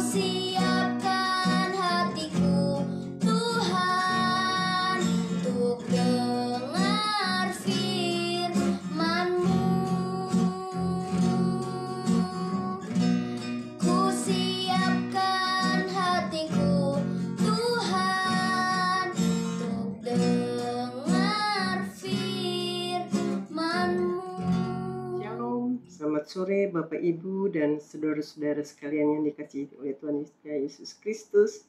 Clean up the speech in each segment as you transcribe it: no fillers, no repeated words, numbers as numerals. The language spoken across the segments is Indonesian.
siapkan hatiku Tuhan untuk dengar firman-Mu. Ku siapkan hatiku Tuhan untuk dengar firman-Mu. Shalom, selamat sore Bapak Ibu dan saudara-saudara sekalian yang dikasihi oleh Tuhan Yesus Kristus.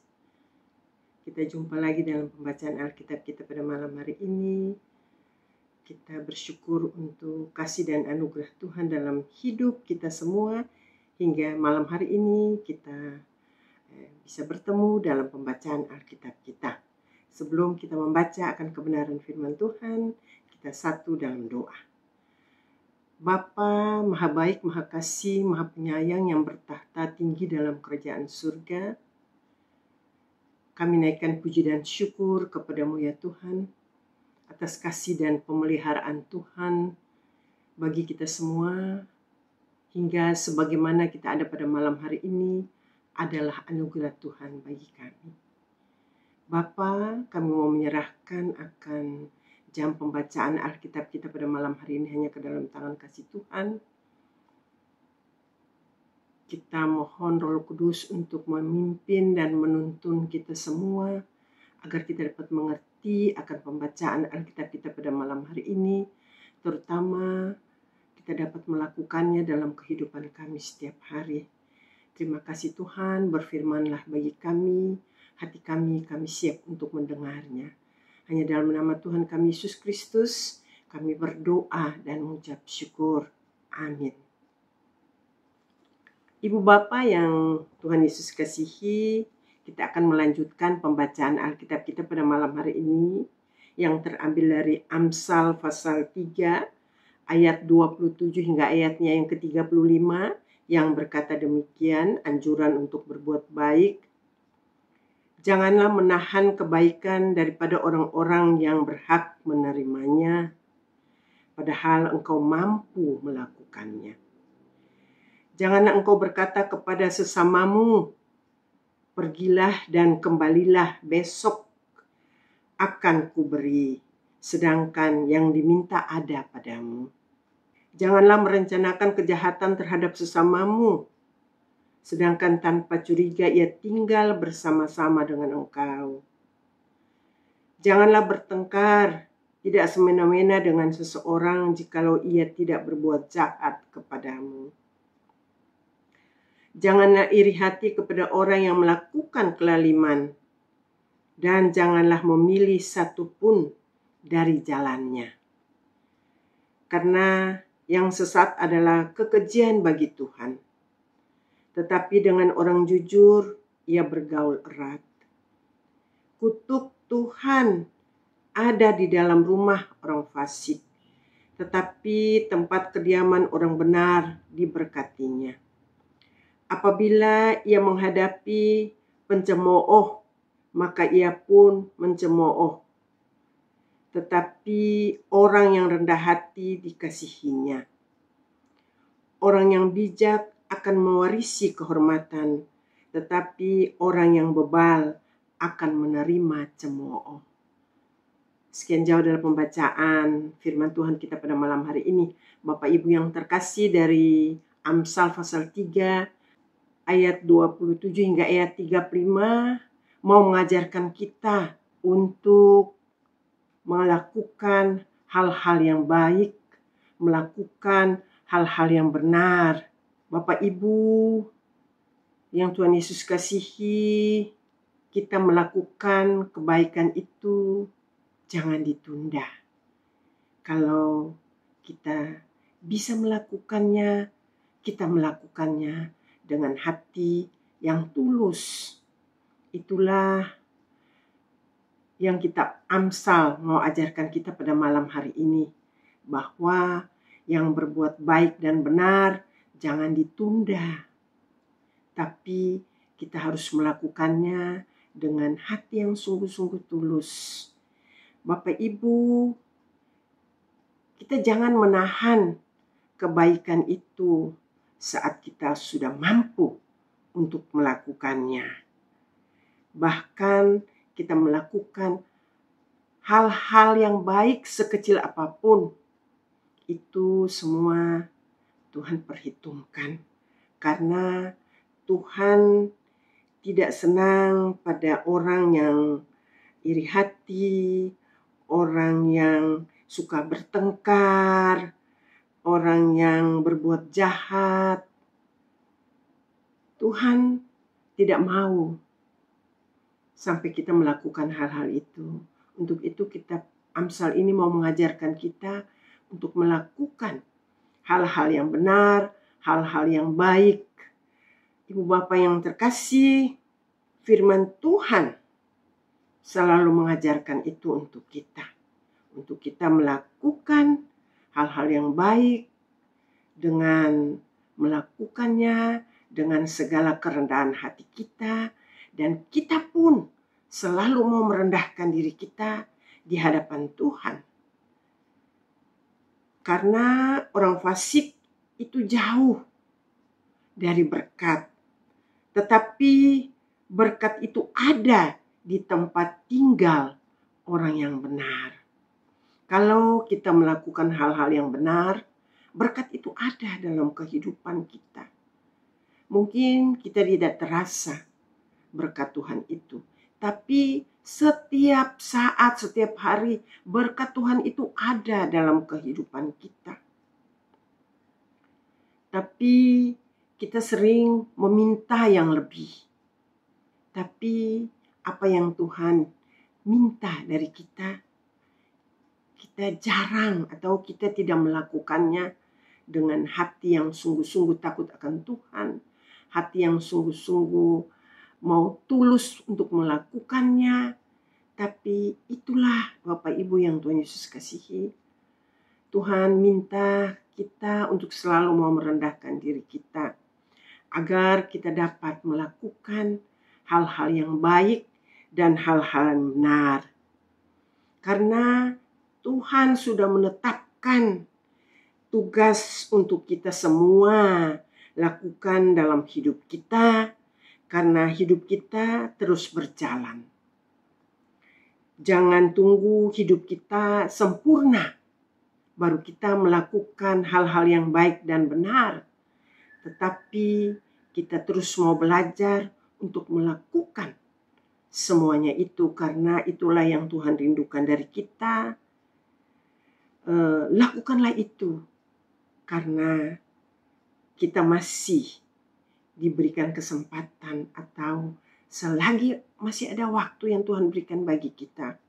Kita jumpa lagi dalam pembacaan Alkitab kita pada malam hari ini. Kita bersyukur untuk kasih dan anugerah Tuhan dalam hidup kita semua. Hingga malam hari ini kita bisa bertemu dalam pembacaan Alkitab kita. Sebelum kita membaca akan kebenaran firman Tuhan, kita satu dalam doa. Bapa Maha Baik, Maha Kasih, Maha Penyayang yang bertahta tinggi dalam kerajaan surga, kami naikkan puji dan syukur kepadamu ya Tuhan, atas kasih dan pemeliharaan Tuhan bagi kita semua, hingga sebagaimana kita ada pada malam hari ini adalah anugerah Tuhan bagi kami. Bapa, kami mau menyerahkan akan jam pembacaan Alkitab kita pada malam hari ini hanya ke dalam tangan kasih Tuhan. Kita mohon Roh Kudus untuk memimpin dan menuntun kita semua agar kita dapat mengerti akan pembacaan Alkitab kita pada malam hari ini, terutama kita dapat melakukannya dalam kehidupan kami setiap hari. Terima kasih Tuhan, berfirmanlah bagi kami, hati kami siap untuk mendengarnya. Hanya dalam nama Tuhan kami Yesus Kristus, kami berdoa dan mengucap syukur. Amin. Ibu Bapak yang Tuhan Yesus kasihi, kita akan melanjutkan pembacaan Alkitab kita pada malam hari ini yang terambil dari Amsal pasal 3 ayat 27 hingga ayatnya yang ke-35 yang berkata demikian, anjuran untuk berbuat baik. Janganlah menahan kebaikan daripada orang-orang yang berhak menerimanya, padahal engkau mampu melakukannya. Janganlah engkau berkata kepada sesamamu, pergilah dan kembalilah, besok akan kuberi, sedangkan yang diminta ada padamu. Janganlah merencanakan kejahatan terhadap sesamamu, sedangkan tanpa curiga ia tinggal bersama-sama dengan engkau. Janganlah bertengkar, tidak semena-mena dengan seseorang jikalau ia tidak berbuat jahat kepadamu. Janganlah iri hati kepada orang yang melakukan kelaliman, dan janganlah memilih satu pun dari jalannya. Karena yang sesat adalah kekejian bagi Tuhan. Tetapi dengan orang jujur, ia bergaul erat. Kutuk Tuhan ada di dalam rumah orang fasik, tetapi tempat kediaman orang benar diberkatinya. Apabila ia menghadapi pencemooh, maka ia pun mencemooh. Tetapi orang yang rendah hati dikasihinya. Orang yang bijak akan mewarisi kehormatan, tetapi orang yang bebal akan menerima cemooh. Sekian jauh dalam pembacaan firman Tuhan kita pada malam hari ini. Bapak Ibu yang terkasih, dari Amsal pasal 3 ayat 27 hingga ayat 35 mau mengajarkan kita untuk melakukan hal-hal yang baik, melakukan hal-hal yang benar. Bapak Ibu yang Tuhan Yesus kasihi, kita melakukan kebaikan itu jangan ditunda. Kalau kita bisa melakukannya, kita melakukannya dengan hati yang tulus. Itulah yang kita Amsal mau ajarkan kita pada malam hari ini, bahwa yang berbuat baik dan benar jangan ditunda, tapi kita harus melakukannya dengan hati yang sungguh-sungguh tulus. Bapak Ibu, kita jangan menahan kebaikan itu saat kita sudah mampu untuk melakukannya. Bahkan kita melakukan hal-hal yang baik sekecil apapun, itu semua Tuhan perhitungkan. Karena Tuhan tidak senang pada orang yang iri hati, orang yang suka bertengkar, orang yang berbuat jahat. Tuhan tidak mau sampai kita melakukan hal-hal itu. Untuk itu Amsal ini mau mengajarkan kita untuk melakukan hal-hal yang benar, hal-hal yang baik. Ibu Bapa yang terkasih, firman Tuhan selalu mengajarkan itu untuk kita. Untuk kita melakukan hal-hal yang baik dengan melakukannya dengan segala kerendahan hati kita. Dan kita pun selalu mau merendahkan diri kita di hadapan Tuhan. Karena orang fasik itu jauh dari berkat. Tetapi berkat itu ada di tempat tinggal orang yang benar. Kalau kita melakukan hal-hal yang benar, berkat itu ada dalam kehidupan kita. Mungkin kita tidak terasa berkat Tuhan itu. Tapi setiap saat, setiap hari, berkat Tuhan itu ada dalam kehidupan kita. Tapi kita sering meminta yang lebih. Tapi apa yang Tuhan minta dari kita, kita jarang atau kita tidak melakukannya dengan hati yang sungguh-sungguh takut akan Tuhan. Hati yang sungguh-sungguh mau tulus untuk melakukannya. Tapi itulah Bapak Ibu yang Tuhan Yesus kasihi. Tuhan minta kita untuk selalu mau merendahkan diri kita. Agar kita dapat melakukan hal-hal yang baik dan hal-hal yang benar. Karena Tuhan sudah menetapkan tugas untuk kita semua lakukan dalam hidup kita, karena hidup kita terus berjalan. Jangan tunggu hidup kita sempurna, baru kita melakukan hal-hal yang baik dan benar. Tetapi kita terus mau belajar untuk melakukan semuanya itu, karena itulah yang Tuhan rindukan dari kita. Lakukanlah itu, karena kita masih diberikan kesempatan atau selagi masih ada waktu yang Tuhan berikan bagi kita.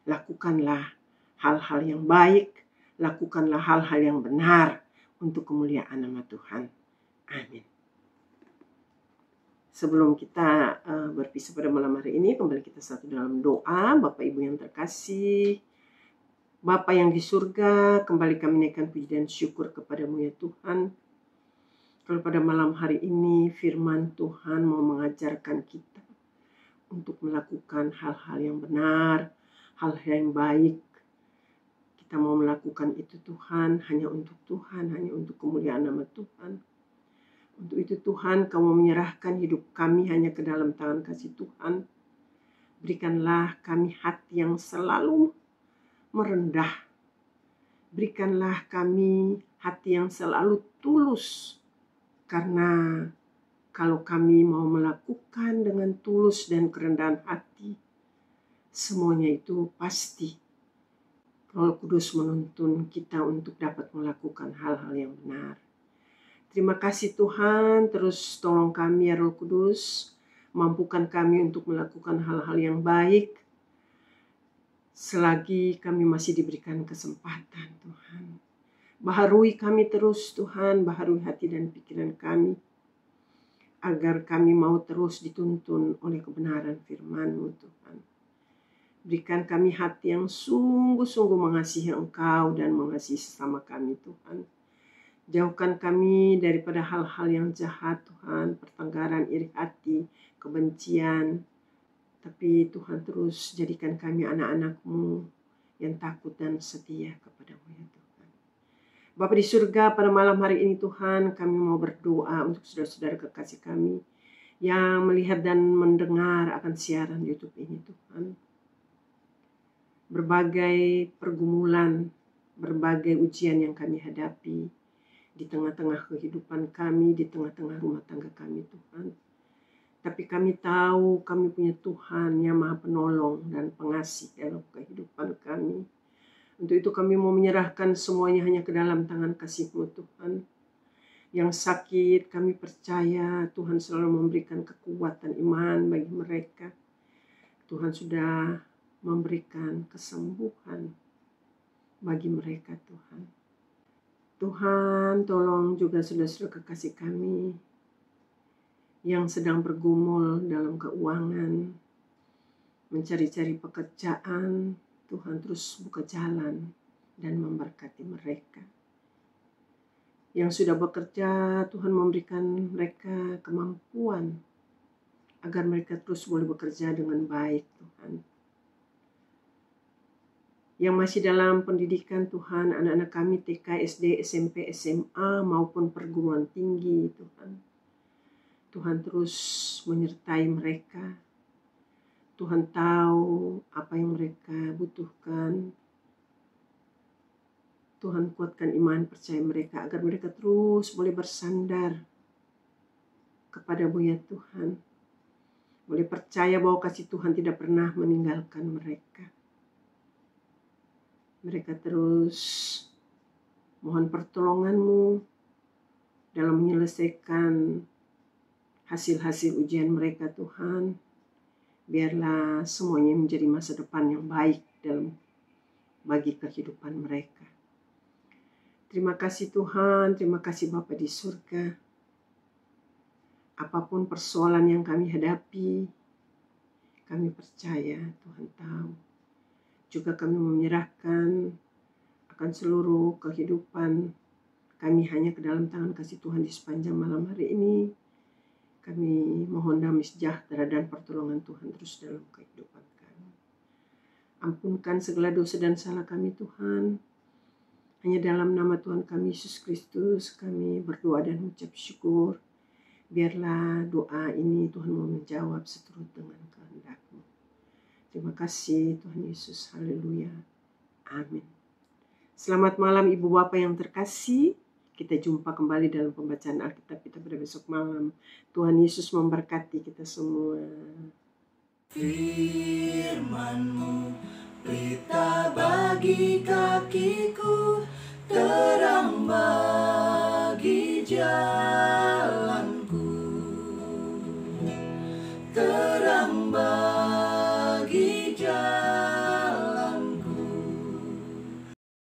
Lakukanlah hal-hal yang baik, lakukanlah hal-hal yang benar untuk kemuliaan nama Tuhan. Amin. Sebelum kita berpisah pada malam hari ini, kembali kita satu dalam doa. Bapak Ibu yang terkasih, Bapa yang di surga, kembali kami naikkan puji dan syukur kepadamu ya Tuhan. Kalau pada malam hari ini firman Tuhan mau mengajarkan kita untuk melakukan hal-hal yang benar, hal-hal yang baik. Kita mau melakukan itu Tuhan, hanya untuk Tuhan, hanya untuk kemuliaan nama Tuhan. Untuk itu Tuhan, Kamu menyerahkan hidup kami hanya ke dalam tangan kasih Tuhan. Berikanlah kami hati yang selalu merendah. Berikanlah kami hati yang selalu tulus. Karena kalau kami mau melakukan dengan tulus dan kerendahan hati, semuanya itu pasti Roh Kudus menuntun kita untuk dapat melakukan hal-hal yang benar. Terima kasih Tuhan, terus tolong kami ya Roh Kudus, mampukan kami untuk melakukan hal-hal yang baik, selagi kami masih diberikan kesempatan Tuhan. Baharui kami terus Tuhan, baharui hati dan pikiran kami, agar kami mau terus dituntun oleh kebenaran firman-Mu Tuhan. Berikan kami hati yang sungguh-sungguh mengasihi Engkau dan mengasihi sesama kami Tuhan. Jauhkan kami daripada hal-hal yang jahat Tuhan, pertengkaran, iri hati, kebencian. Tapi Tuhan terus jadikan kami anak-anak-Mu yang takut dan setia kepada-Mu ya Tuhan. Bapa di surga, pada malam hari ini Tuhan, kami mau berdoa untuk saudara-saudara kekasih kami yang melihat dan mendengar akan siaran YouTube ini Tuhan. Berbagai pergumulan, berbagai ujian yang kami hadapi di tengah-tengah kehidupan kami, di tengah-tengah rumah tangga kami Tuhan. Tapi kami tahu kami punya Tuhan yang Maha Penolong dan Pengasih dalam kehidupan kami. Untuk itu kami mau menyerahkan semuanya hanya ke dalam tangan kasih-Mu Tuhan. Yang sakit kami percaya Tuhan selalu memberikan kekuatan iman bagi mereka. Tuhan sudah memberikan kesembuhan bagi mereka Tuhan. Tuhan tolong juga saudara-saudara kekasih kami yang sedang bergumul dalam keuangan, mencari-cari pekerjaan. Tuhan terus buka jalan dan memberkati mereka. Yang sudah bekerja, Tuhan memberikan mereka kemampuan agar mereka terus boleh bekerja dengan baik Tuhan. Yang masih dalam pendidikan Tuhan, anak-anak kami TK, SD, SMP, SMA maupun perguruan tinggi Tuhan. Tuhan terus menyertai mereka. Tuhan tahu apa yang mereka butuhkan. Tuhan kuatkan iman percaya mereka agar mereka terus boleh bersandar kepada-Mu ya Tuhan. Boleh percaya bahwa kasih Tuhan tidak pernah meninggalkan mereka. Mereka terus mohon pertolongan-Mu dalam menyelesaikan hasil-hasil ujian mereka Tuhan. Biarlah semuanya menjadi masa depan yang baik bagi kehidupan mereka. Terima kasih Tuhan, terima kasih Bapa di surga. Apapun persoalan yang kami hadapi, kami percaya Tuhan tahu. Juga kami menyerahkan akan seluruh kehidupan kami hanya ke dalam tangan kasih Tuhan di sepanjang malam hari ini. Kami mohon damai sejahtera dan pertolongan Tuhan terus dalam kehidupan kami. Ampunkan segala dosa dan salah kami Tuhan. Hanya dalam nama Tuhan kami Yesus Kristus kami berdoa dan mengucap syukur. Biarlah doa ini Tuhan mau menjawab seturut dengan kehendak-Mu. Terima kasih Tuhan Yesus. Haleluya. Amin. Selamat malam Ibu Bapak yang terkasih. Kita jumpa kembali dalam pembacaan Alkitab kita pada besok malam. Tuhan Yesus memberkati kita semua. Firman-Mu, berita bagi kakiku, terang bagi jalanku.